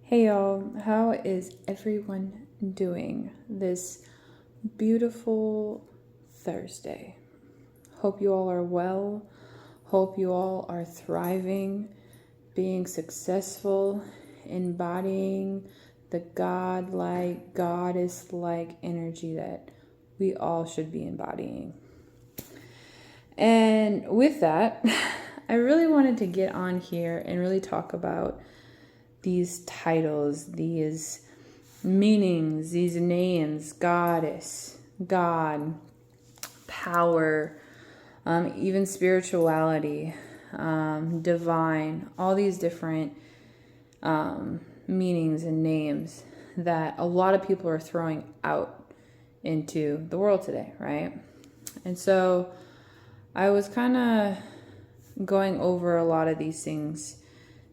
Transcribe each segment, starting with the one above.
Hey y'all, how is everyone doing this beautiful Thursday? Hope you all are well. Hope you all are thriving, being successful, embodying the God-like, goddess-like energy that we all should be embodying. And with that, I really wanted to get on here and really talk about these titles, these meanings, these names: goddess, God, power, even spirituality, divine, all these different meanings and names that a lot of people are throwing out into the world today, right? And so I was kind of going over a lot of these things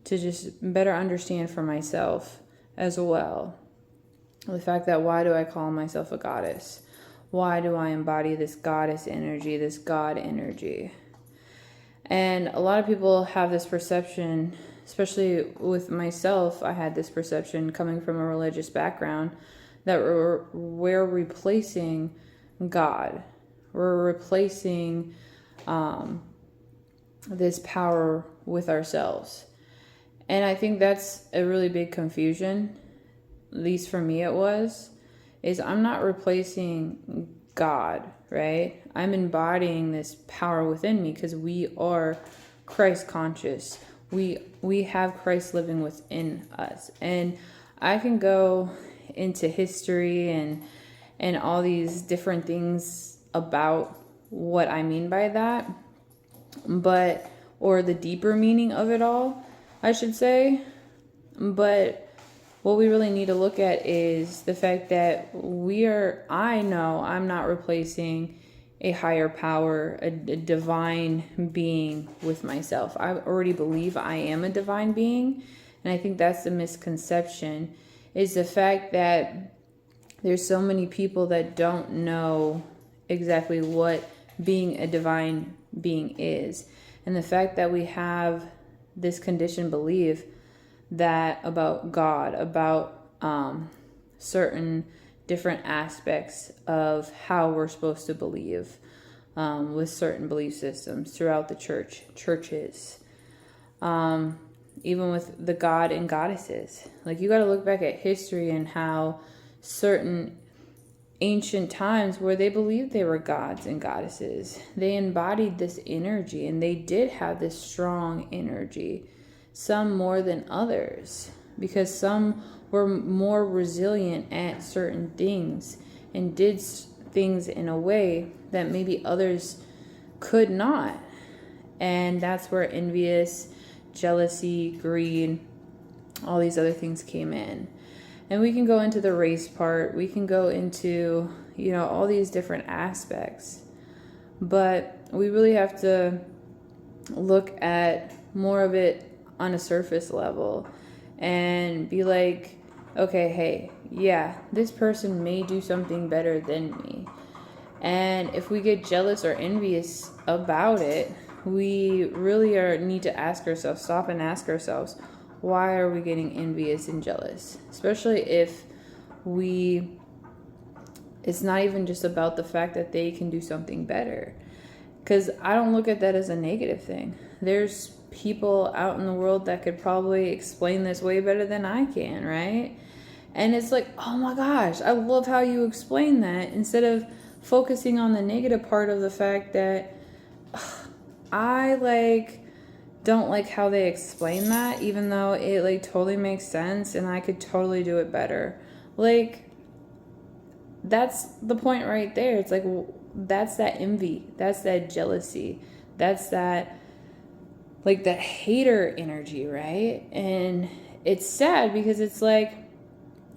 to just better understand for myself as well. The fact that, why do I call myself a goddess? Why do I embody this goddess energy, this God energy? And a lot of people have this perception, especially with myself. I had this perception coming from a religious background that we're replacing God. We're replacing this power with ourselves. And I think that's a really big confusion, at least for me it was, is I'm not replacing God, right? I'm embodying this power within me because we are Christ conscious. We have Christ living within us. And I can go into history and all these different things about what I mean by that, or the deeper meaning of it all, I should say. But what we really need to look at is the fact that I know I'm not replacing a higher power, a divine being with myself. I already believe I am a divine being. And I think that's the misconception, is the fact that there's so many people that don't know exactly what being a divine being is. And the fact that we have this conditioned belief that about God, about certain different aspects of how we're supposed to believe, with certain belief systems throughout the churches, even with the God and goddesses. Like, you got to look back at history and how certain ancient times where they believed they were gods and goddesses, they embodied this energy, and they did have this strong energy, some more than others, because some were more resilient at certain things and did things in a way that maybe others could not. And that's where envious, jealousy, greed, all these other things came in. And we can go into the race part. We can go into, all these different aspects. But we really have to look at more of it on a surface level and be like, okay, hey, yeah, this person may do something better than me. And if we get jealous or envious about it, we really need to stop and ask ourselves, why are we getting envious and jealous? Especially if it's not even just about the fact that they can do something better. Because I don't look at that as a negative thing. There's people out in the world that could probably explain this way better than I can, right? And it's like, oh my gosh, I love how you explain that, instead of focusing on the negative part of the fact that I don't like how they explain that, even though it totally makes sense and I could totally do it better. That's the point right there. It's like, that's that envy, that's that jealousy, that's that that hater energy, right? And it's sad because it's like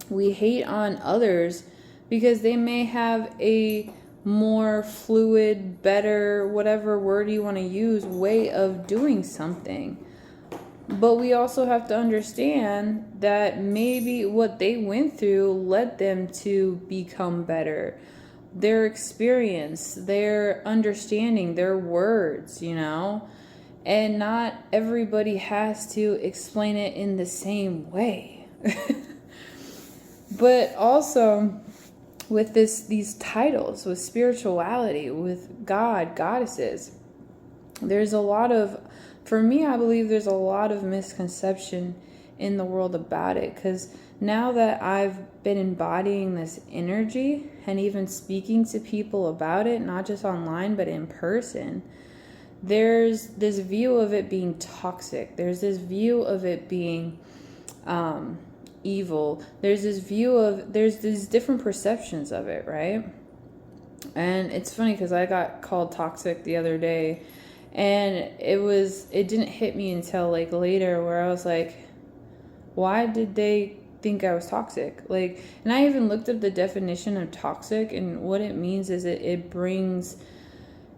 we hate on others because they may have a more fluid, better, whatever word you want to use, way of doing something. But we also have to understand that maybe what they went through led them to become better. Their experience, their understanding, their words, and not everybody has to explain it in the same way. But also with these titles, with spirituality, with God, goddesses, there's a lot of, for me, I believe there's a lot of misconception in the world about it, because now that I've been embodying this energy and even speaking to people about it, not just online but in person, there's this view of it being toxic. There's this view of it being evil. There's these different perceptions of it, right? And it's funny because I got called toxic the other day, and it didn't hit me until like later, where I was like, why did they think I was toxic? Like, and I even looked up the definition of toxic, and what it means is it brings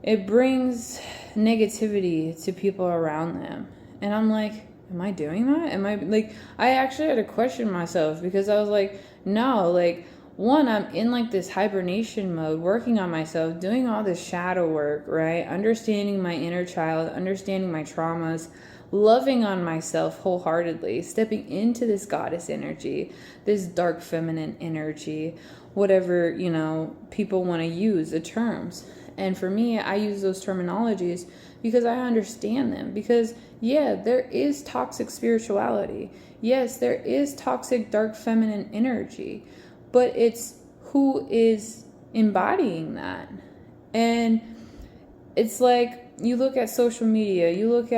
negativity to people around them. And I'm like, am I doing that? Am I, like, I actually had to question myself, because I was like, no, like, one, I'm in like this hibernation mode, working on myself, doing all this shadow work, right? Understanding my inner child, understanding my traumas, loving on myself wholeheartedly, stepping into this goddess energy, this dark feminine energy, whatever, people want to use the terms. And for me, I use those terminologies because I understand them. Because, yeah, there is toxic spirituality. Yes, there is toxic dark feminine energy. But it's who is embodying that. And it's like, you look at social media, you look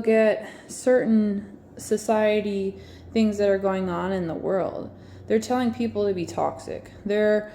at certain society things that are going on in the world. They're telling people to be toxic. They're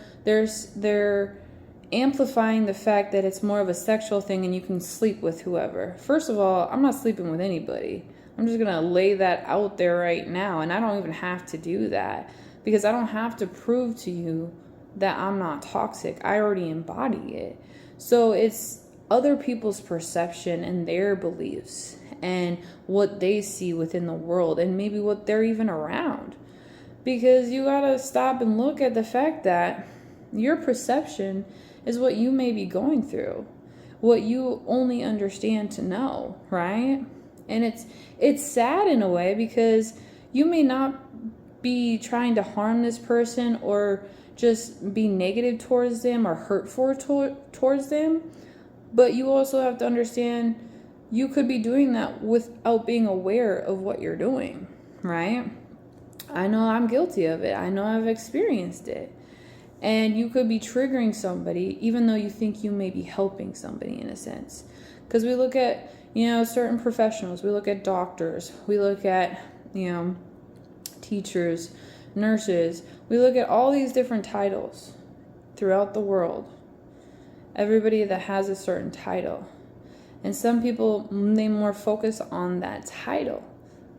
amplifying the fact that it's more of a sexual thing and you can sleep with whoever. First of all, I'm not sleeping with anybody. I'm just gonna lay that out there right now, and I don't even have to do that, because I don't have to prove to you that I'm not toxic. I already embody it. So it's other people's perception and their beliefs and what they see within the world, and maybe what they're even around. Because you gotta stop and look at the fact that your perception is what you may be going through, what you only understand to know, right? And it's sad in a way, because you may not be trying to harm this person or just be negative towards them or hurtful towards them, but you also have to understand you could be doing that without being aware of what you're doing, right? I know I'm guilty of it. I know I've experienced it. And you could be triggering somebody even though you think you may be helping somebody in a sense. Because we look at, certain professionals. We look at doctors. We look at, teachers, nurses. We look at all these different titles throughout the world. Everybody that has a certain title. And some people, they more focus on that title.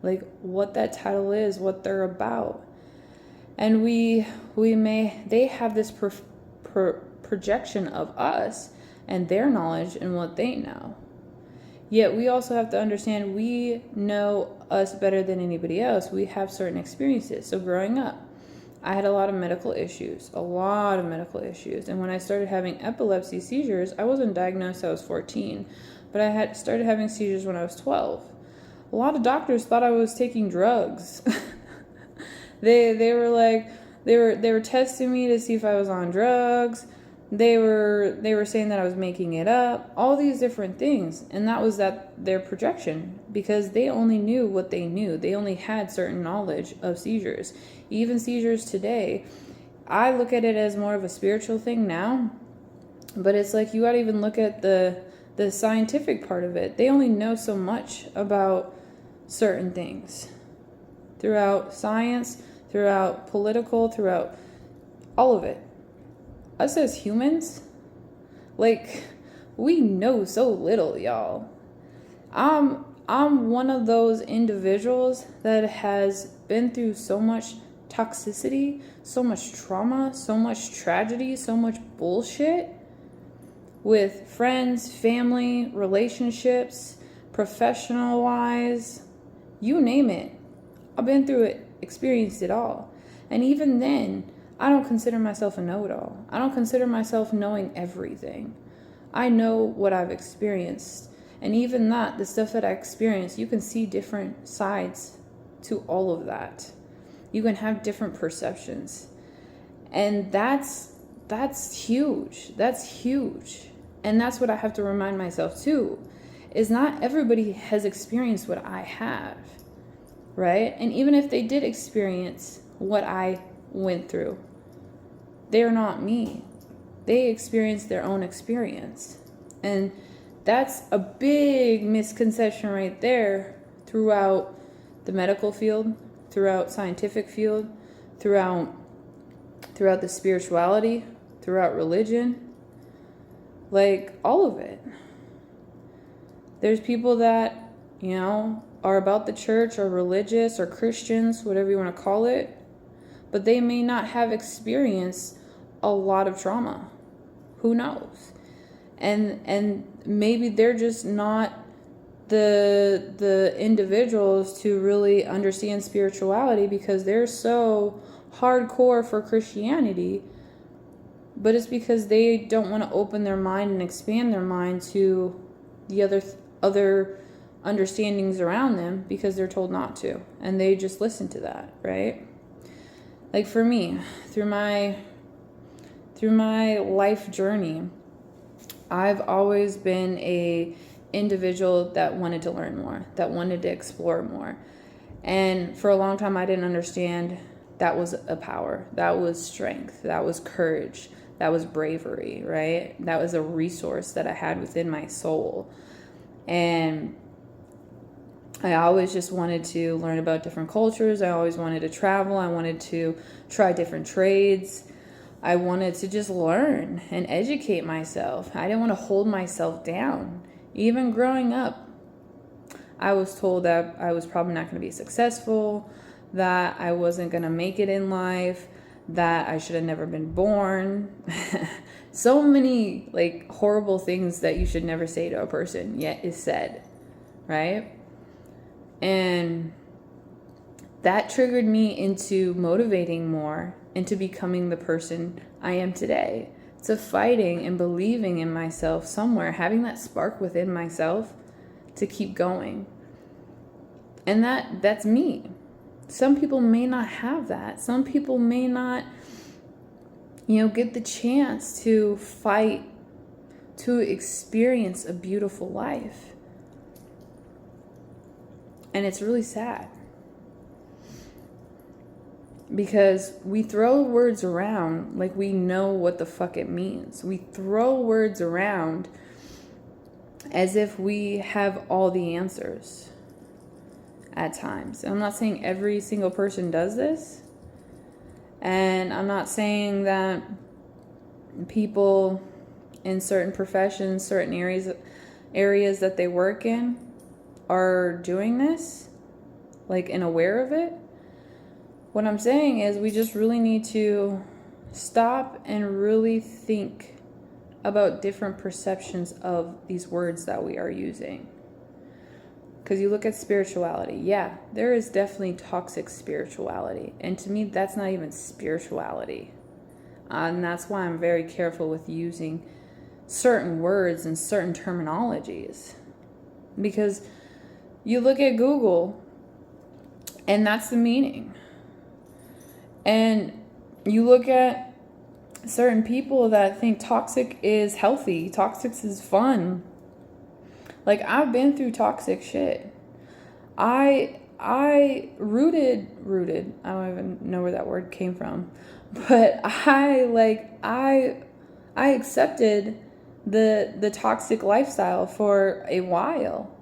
Like what that title is, what they're about. And they have this projection of us and their knowledge and what they know. Yet we also have to understand we know us better than anybody else. We have certain experiences. So growing up, I had a lot of medical issues. And when I started having epilepsy seizures, I wasn't diagnosed until I was 14. But I had started having seizures when I was 12. A lot of doctors thought I was taking drugs. They were like, they were testing me to see if I was on drugs. They were saying that I was making it up. All these different things, and that was their projection, because they only knew what they knew. They only had certain knowledge of seizures. Even seizures today, I look at it as more of a spiritual thing now. But it's like you gotta even look at the scientific part of it. They only know so much about certain things. Throughout science, throughout political, throughout all of it. Us as humans, we know so little, y'all. I'm one of those individuals that has been through so much toxicity, so much trauma, so much tragedy, so much bullshit with friends, family, relationships, professional-wise, you name it. I've been through it, experienced it all. And even then, I don't consider myself a know-it-all. I don't consider myself knowing everything. I know what I've experienced. And even that, the stuff that I experienced, you can see different sides to all of that. You can have different perceptions. And that's huge. That's huge. And that's what I have to remind myself too, is not everybody has experienced what I have, right? And even if they did experience what I went through, they're not me. They experienced their own experience. And that's a big misconception right there throughout the medical field, throughout scientific field, throughout the spirituality, throughout religion, like all of it. There's people that, are about the church or religious or Christians, whatever you want to call it, but they may not have experienced a lot of trauma. Who knows? And maybe they're just not the individuals to really understand spirituality because they're so hardcore for Christianity, but it's because they don't want to open their mind and expand their mind to the other understandings around them because they're told not to, and they just listen to that, right? Like for me, through my life journey, I've always been a individual that wanted to learn more, that wanted to explore more. And for a long time, I didn't understand that was a power, that was strength, that was courage, that was bravery, right? That was a resource that I had within my soul. And I always just wanted to learn about different cultures. I always wanted to travel. I wanted to try different trades. I wanted to just learn and educate myself. I didn't want to hold myself down. Even growing up, I was told that I was probably not going to be successful, that I wasn't going to make it in life, that I should have never been born. So many horrible things that you should never say to a person, yet is said, right? And that triggered me into motivating more, into becoming the person I am today, to fighting and believing in myself somewhere, having that spark within myself to keep going. And that's me. Some people may not have that. Some people may not, get the chance to fight, to experience a beautiful life. And it's really sad. Because we throw words around like we know what the fuck it means. We throw words around as if we have all the answers at times. And I'm not saying every single person does this. And I'm not saying that people in certain professions, certain areas that they work in are doing this, and aware of it. What I'm saying is we just really need to stop and really think about different perceptions of these words that we are using. Because you look at spirituality, yeah, there is definitely toxic spirituality. And to me, that's not even spirituality. And that's why I'm very careful with using certain words and certain terminologies. Because you look at Google, and that's the meaning. And you look at certain people that think toxic is healthy, toxic is fun. I've been through toxic shit. I rooted, I don't even know where that word came from. But I accepted the toxic lifestyle for a while.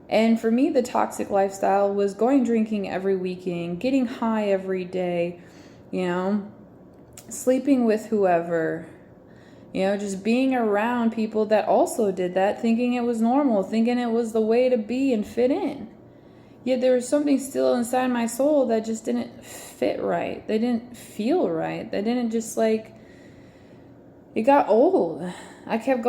And for me, the toxic lifestyle was going drinking every weekend, getting high every day, sleeping with whoever, just being around people that also did that, thinking it was normal, thinking it was the way to be and fit in. Yet there was something still inside my soul that just didn't fit right. They didn't feel right. They didn't just it got old. I kept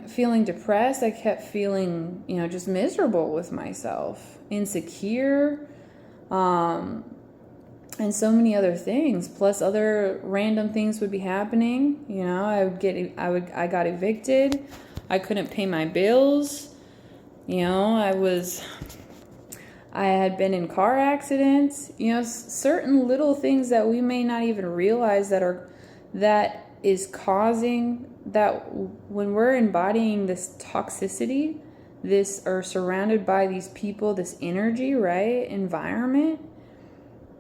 feeling depressed. I kept feeling, just miserable with myself, insecure, and so many other things. Plus other random things would be happening. I got evicted. I couldn't pay my bills. I I had been in car accidents, certain little things that we may not even realize that is causing that when we're embodying this toxicity, this or surrounded by these people, this energy, right? Environment,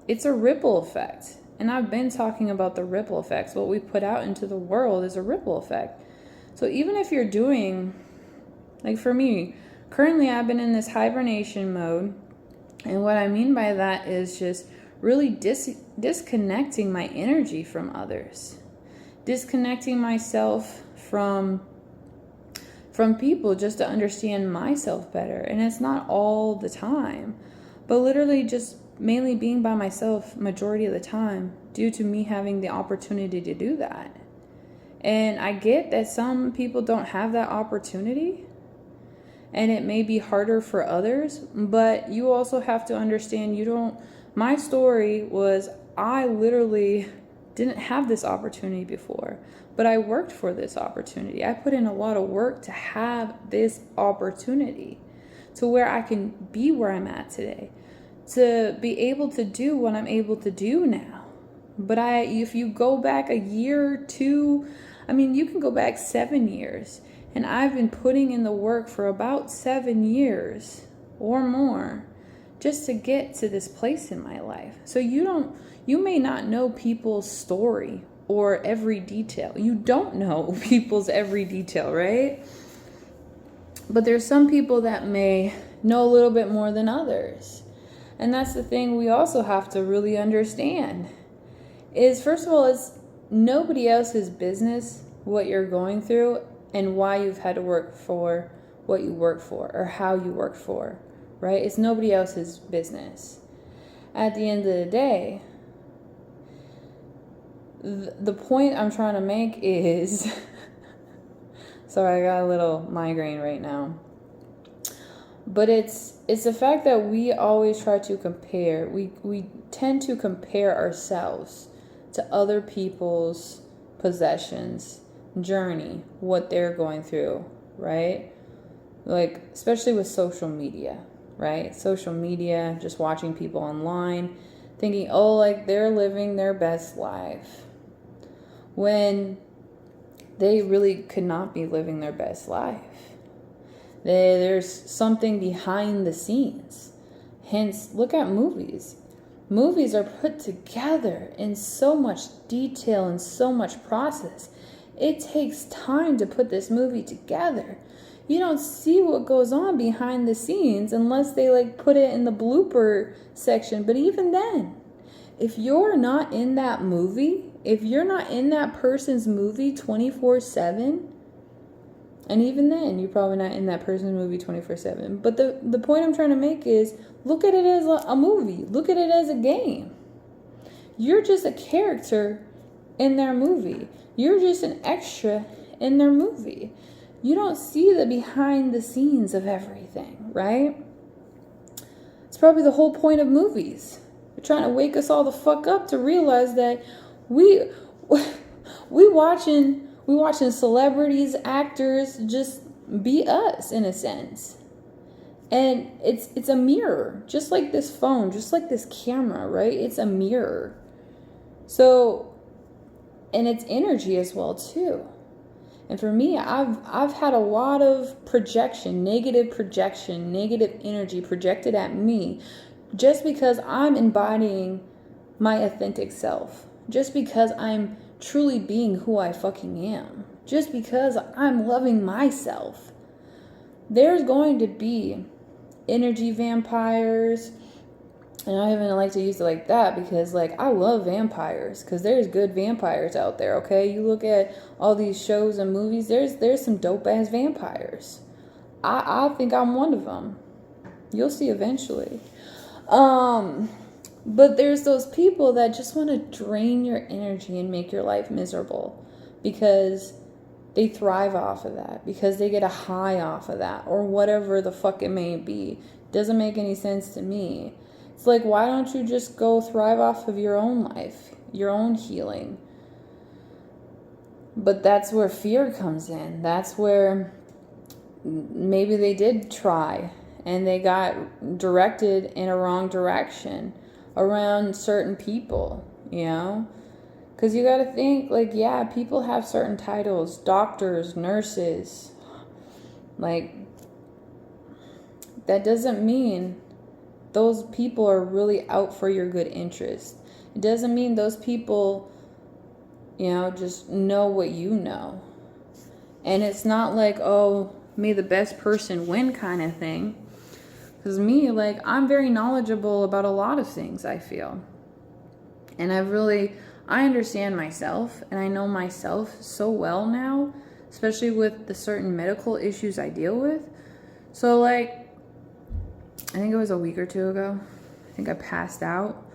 it's a ripple effect. And I've been talking about the ripple effects. What we put out into the world is a ripple effect. So even if you're doing, like for me, currently I've been in this hibernation mode. And what I mean by that is just really disconnecting my energy from others. Disconnecting myself from people just to understand myself better. And it's not all the time, but literally just mainly being by myself majority of the time due to me having the opportunity to do that. And I get that some people don't have that opportunity and it may be harder for others, but you also have to understand my story was I literally didn't have this opportunity before, but I worked for this opportunity. I put in a lot of work to have this opportunity to where I can be where I'm at today, to be able to do what I'm able to do now. But if you go back a year or two, you can go back 7 years, and I've been putting in the work for about 7 years or more just to get to this place in my life. So you may not know people's story or every detail. You don't know people's every detail, right? But there's some people that may know a little bit more than others. And that's the thing we also have to really understand is, first of all, it's nobody else's business what you're going through and why you've had to work for what you work for or how you work for, right? It's nobody else's business. At the end of the day, the point I'm trying to make is, sorry, I got a little migraine right now. But it's the fact that we always try to compare. We tend to compare ourselves to other people's possessions, journey, what they're going through, right? Like, especially with social media, right? Social media, just watching people online, thinking, oh, like they're living their best life, when they really could not be living their best life. There's something behind the scenes. Hence, look at movies. Movies are put together in so much detail and so much process. It takes time to put this movie together. You don't see what goes on behind the scenes unless they put it in the blooper section. But even then, if you're not in that movie, if you're not in that person's movie 24/7, and even then, you're probably not in that person's movie 24/7. But the point I'm trying to make is, look at it as a movie. Look at it as a game. You're just a character in their movie. You're just an extra in their movie. You don't see the behind the scenes of everything, right? It's probably the whole point of movies. They're trying to wake us all the fuck up to realize that we watching celebrities, actors just be us in a sense. And it's a mirror, just like this phone, just like this camera, right? It's a mirror. So, and it's energy as well too. And for me, I've had a lot of projection, negative energy projected at me just because I'm embodying my authentic self. Just because I'm truly being who I fucking am. Just because I'm loving myself. There's going to be energy vampires, and I don't even like to use it like that because I love vampires, because there's good vampires out there, okay? You look at all these shows and movies, there's some dope ass vampires. I think I'm one of them. You'll see eventually. But there's those people that just want to drain your energy and make your life miserable because they thrive off of that, because they get a high off of that, or whatever the fuck it may be. Doesn't make any sense to me. It's like, why don't you just go thrive off of your own life, your own healing? But that's where fear comes in. That's where maybe they did try and they got directed in a wrong direction around certain people, you know? Because you got to think, like, yeah, people have certain titles, doctors, nurses. Like, that doesn't mean those people are really out for your good interest. It doesn't mean those people, you know, just know what you know. And it's not like, oh, may the best person win kind of thing. Because me, like, I'm very knowledgeable about a lot of things, I feel. And I understand myself, and I know myself so well now, especially with the certain medical issues I deal with. So, like, I think it was a week or two ago, I think I passed out.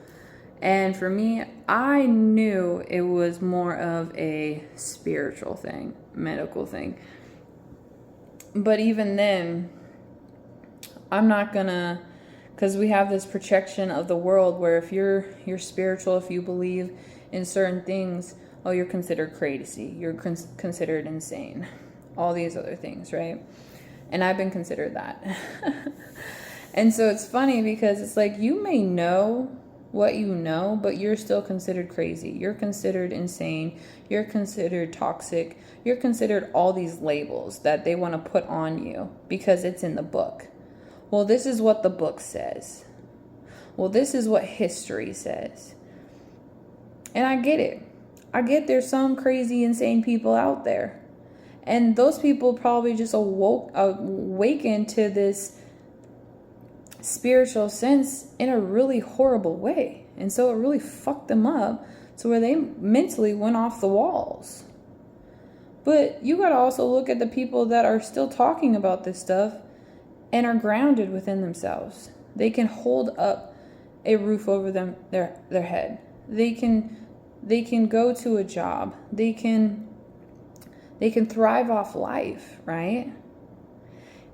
And for me, I knew it was more of a spiritual thing, medical thing. But even then, I'm not gonna, because we have this projection of the world where if you're spiritual, if you believe in certain things, oh, you're considered crazy, you're considered insane, all these other things, right? And I've been considered that. And so it's funny because it's like, you may know what you know, but you're still considered crazy. You're considered insane. You're considered toxic. You're considered all these labels that they want to put on you because it's in the book. Well, this is what the book says. Well, this is what history says. And I get it. I get there's some crazy, insane people out there. And those people probably just awakened to this spiritual sense in a really horrible way. And so it really fucked them up to where they mentally went off the walls. But you got to also look at the people that are still talking about this stuff and are grounded within themselves. They can hold up a roof over their head. They can go to a job. They can thrive off life, right?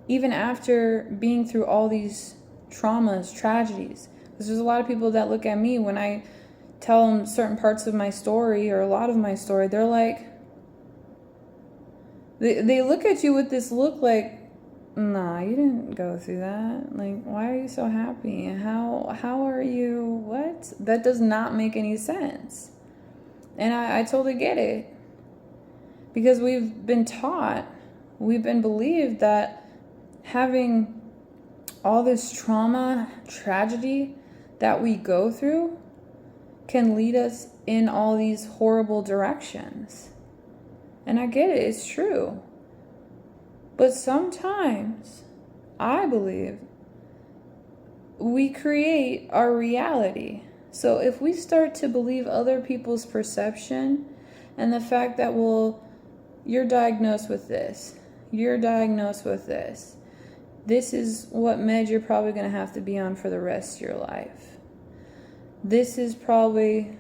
Even after being through all these traumas, tragedies. Because there's a lot of people that look at me when I tell them certain parts of my story or a lot of my story, they're like, they look at you with this look like, nah, you didn't go through that. Like, why are you so happy? How are you? What? That does not make any sense. And I totally get it. Because we've been taught, we've been believed that having all this trauma, tragedy that we go through can lead us in all these horrible directions. And I get it, it's true. But sometimes, I believe, we create our reality. So if we start to believe other people's perception and the fact that, well, you're diagnosed with this, you're diagnosed with this, this is what med you're probably going to have to be on for the rest of your life. This is probably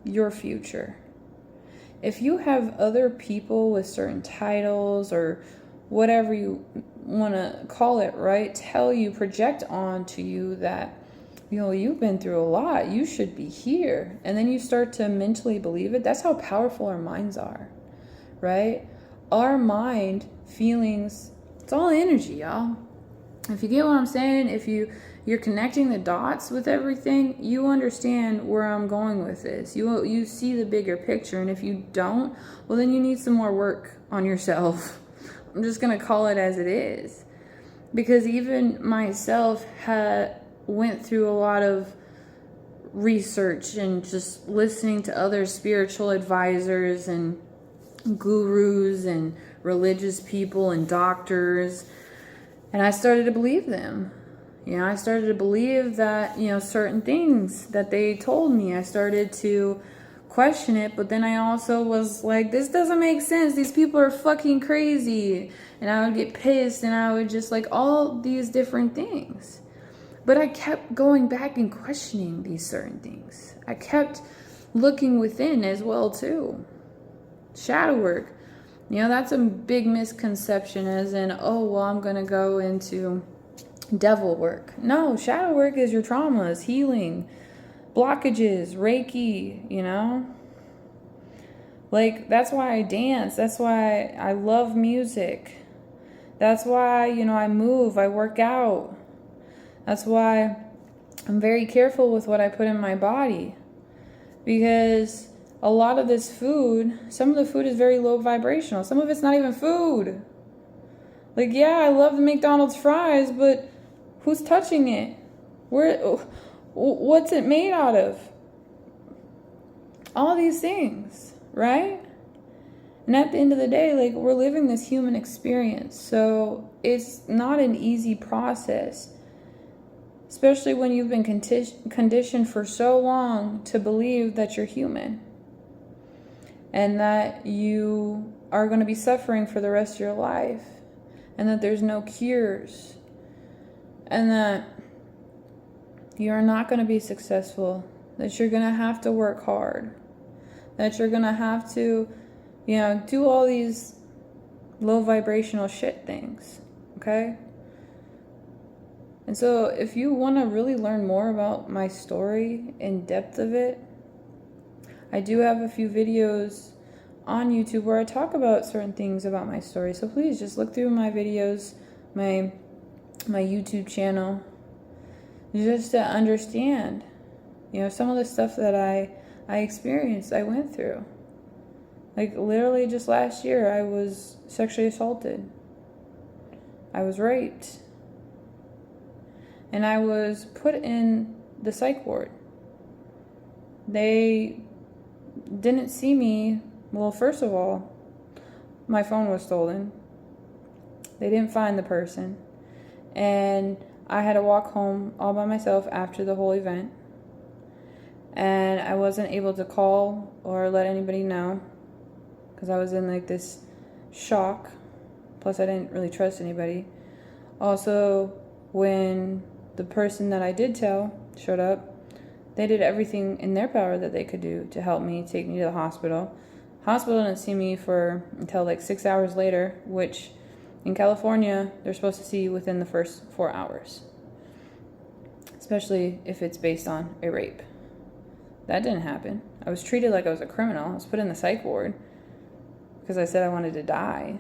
your future. If you have other people with certain titles or whatever you want to call it, right, tell you, project on to you that, you know, you've been through a lot, you should be here. And then you start to mentally believe it. That's how powerful our minds are, right? Our mind, feelings, it's all energy, y'all. If you get what I'm saying, if you're connecting the dots with everything, you understand where I'm going with this. You see the bigger picture, and if you don't, well, then you need some more work on yourself. I'm just going to call it as it is. Because even myself went through a lot of research and just listening to other spiritual advisors and gurus and religious people and doctors. And I started to believe them. You know, I started to believe that, you know, certain things that they told me. I started to question it, but then I also was like, this doesn't make sense. These people are fucking crazy. And I would get pissed and I would just like all these different things. But I kept going back and questioning these certain things. I kept looking within as well too. Shadow work. You know, that's a big misconception as in, oh, well, I'm going to go into devil work. No, shadow work is your traumas, healing, blockages, Reiki, you know? Like, that's why I dance. That's why I love music. That's why, you know, I move, I work out. That's why I'm very careful with what I put in my body, because a lot of this food, some of the food is very low vibrational. Some of it's not even food. Like, yeah, I love the McDonald's fries, but who's touching it? What's it made out of? All these things, right? And at the end of the day, like, we're living this human experience. So it's not an easy process, especially when you've been conditioned for so long to believe that you're human and that you are going to be suffering for the rest of your life, and that there's no cures, and that you're not going to be successful, that you're going to have to work hard, that you're going to have to, do all these low vibrational shit things, okay? And so if you want to really learn more about my story, in depth of it, I do have a few videos on YouTube where I talk about certain things about my story. So please just look through my videos, my YouTube channel, just to understand, some of the stuff that I experienced, I went through. Like, literally just last year, I was sexually assaulted. I was raped. And I was put in the psych ward. They didn't see me. Well, first of all, my phone was stolen. They didn't find the person. And I had to walk home all by myself after the whole event. And I wasn't able to call or let anybody know, because I was in like this shock. Plus, I didn't really trust anybody. Also, when the person that I did tell showed up, they did everything in their power that they could do to help me, take me to the hospital. Hospital didn't see me until like 6 hours later, which in California, they're supposed to see you within the first 4 hours, especially if it's based on a rape. That didn't happen. I was treated like I was a criminal. I was put in the psych ward because I said I wanted to die.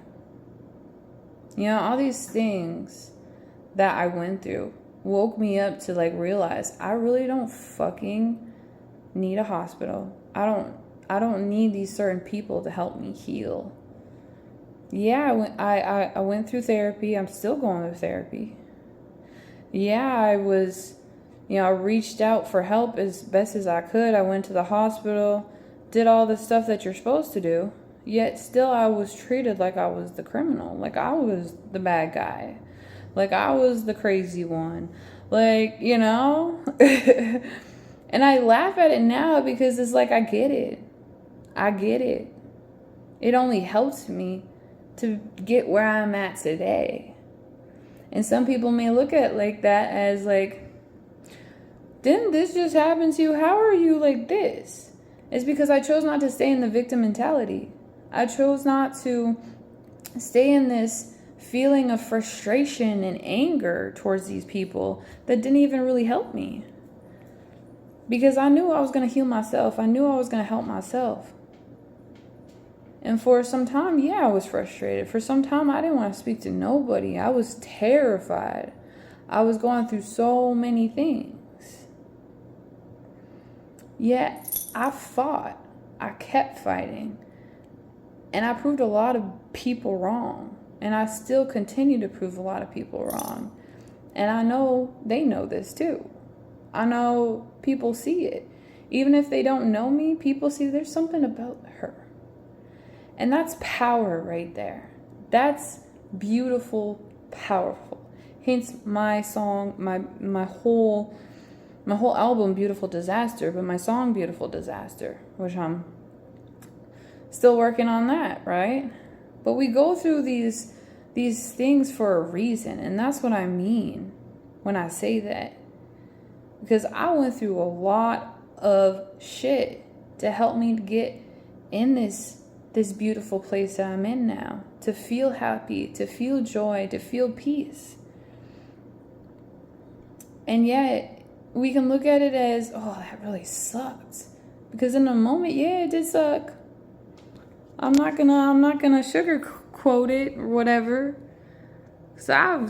All these things that I went through woke me up to like realize I really don't fucking need a hospital. I don't need these certain people to help me heal. Yeah, I went through therapy. I'm still going through therapy. Yeah, I was, I reached out for help as best as I could. I went to the hospital, did all the stuff that you're supposed to do. Yet still I was treated like I was the criminal, like I was the bad guy, like I was the crazy one, like, And I laugh at it now because it's like, I get it. It only helps me to get where I'm at today. And some people may look at like that as like, didn't this just happen to you? How are you like this? It's because I chose not to stay in the victim mentality. I chose not to stay in this feeling of frustration and anger towards these people that didn't even really help me. Because I knew I was going to heal myself. I knew I was going to help myself. And for some time, I was frustrated. For some time, I didn't want to speak to nobody. I was terrified. I was going through so many things. Yet, I fought. I kept fighting. And I proved a lot of people wrong. And I still continue to prove a lot of people wrong. And I know they know this too. I know people see it. Even if they don't know me, people see there's something about her. And that's power right there. That's beautiful, powerful. Hence my song, my whole album, Beautiful Disaster, but my song, Beautiful Disaster, which I'm still working on that, right? But we go through these things for a reason, and that's what I mean when I say that. Because I went through a lot of shit to help me to get in this beautiful place that I'm in now, to feel happy, to feel joy, to feel peace. And yet, we can look at it as, oh, that really sucked. Because in the moment, it did suck. I'm not gonna sugarcoat it or whatever. So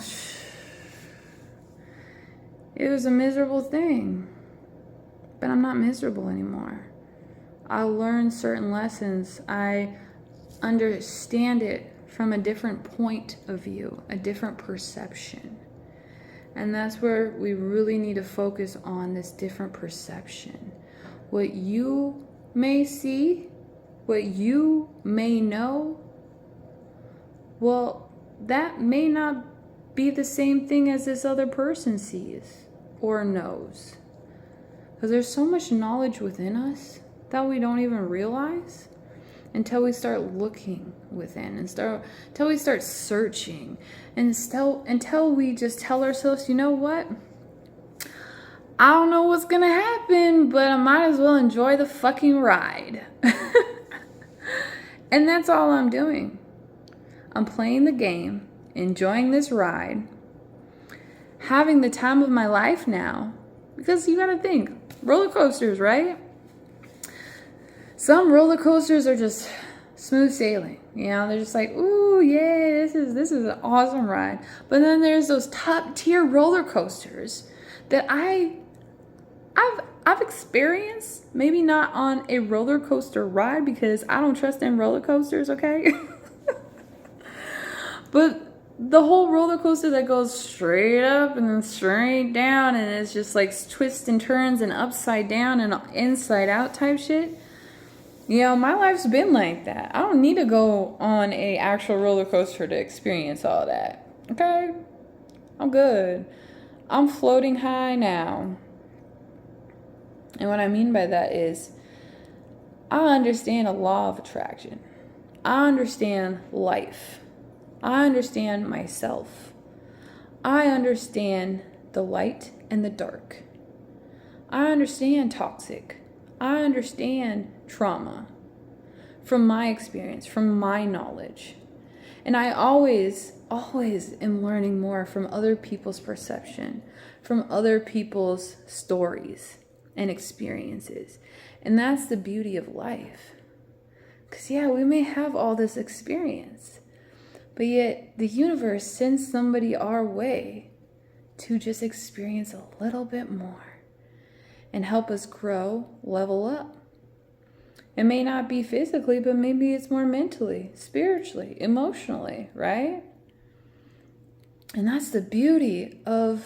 It was a miserable thing. But I'm not miserable anymore. I learned certain lessons. I understand it from a different point of view, a different perception. And that's where we really need to focus on this different perception. What you may see, what you may know, well, that may not be the same thing as this other person sees or knows. Because there's so much knowledge within us that we don't even realize until we start looking within until we start searching, and until we just tell ourselves, you know what? I don't know what's gonna happen, but I might as well enjoy the fucking ride. And that's all I'm doing. I'm playing the game, enjoying this ride, having the time of my life now. Because you gotta think, roller coasters, right? Some roller coasters are just smooth sailing. You know, they're just like, ooh, yeah, this is an awesome ride. But then there's those top tier roller coasters that I've experienced, maybe not on a roller coaster ride because I don't trust in roller coasters, okay? But the whole roller coaster that goes straight up and then straight down, and it's just like twists and turns and upside down and inside out type shit. You know, my life's been like that. I don't need to go on a actual roller coaster to experience all that. Okay? I'm good. I'm floating high now. And what I mean by that is, I understand a law of attraction. I understand life. I understand myself. I understand the light and the dark. I understand toxic. I understand trauma from my experience, from my knowledge. And I always am learning more from other people's perception, from other people's stories and experiences. And that's the beauty of life. Because yeah, we may have all this experience, but yet the universe sends somebody our way to just experience a little bit more and help us grow, level up. It may not be physically, but maybe it's more mentally, spiritually, emotionally, right? And that's the beauty of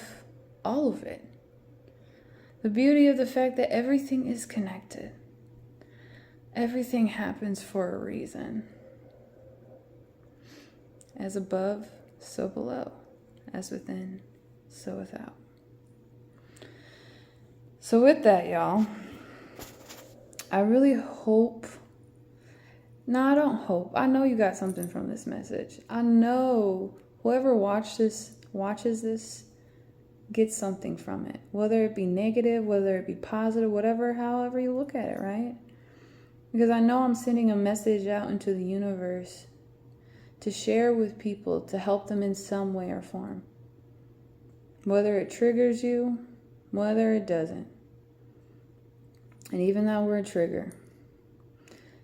all of it. The beauty of the fact that everything is connected. Everything happens for a reason. As above, so below. As within, so without. So with that, y'all, I really hope, no, I don't hope, I know you got something from this message. I know whoever watches this gets something from it. Whether it be negative, whether it be positive, whatever, however you look at it, right? Because I know I'm sending a message out into the universe to share with people, to help them in some way or form. Whether it triggers you, whether it doesn't. And even that word trigger.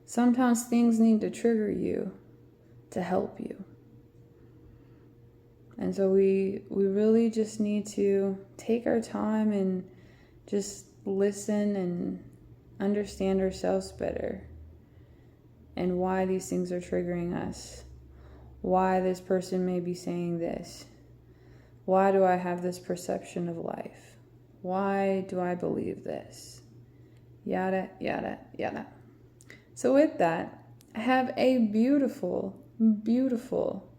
Sometimes things need to trigger you to help you. And so we really just need to take our time and just listen and understand ourselves better. And why these things are triggering us. Why this person may be saying this. Why do I have this perception of life? Why do I believe this? Yada, yada, yada. So with that, have a beautiful, beautiful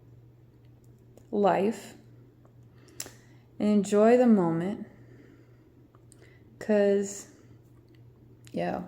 life. And enjoy the moment. Because, yeah,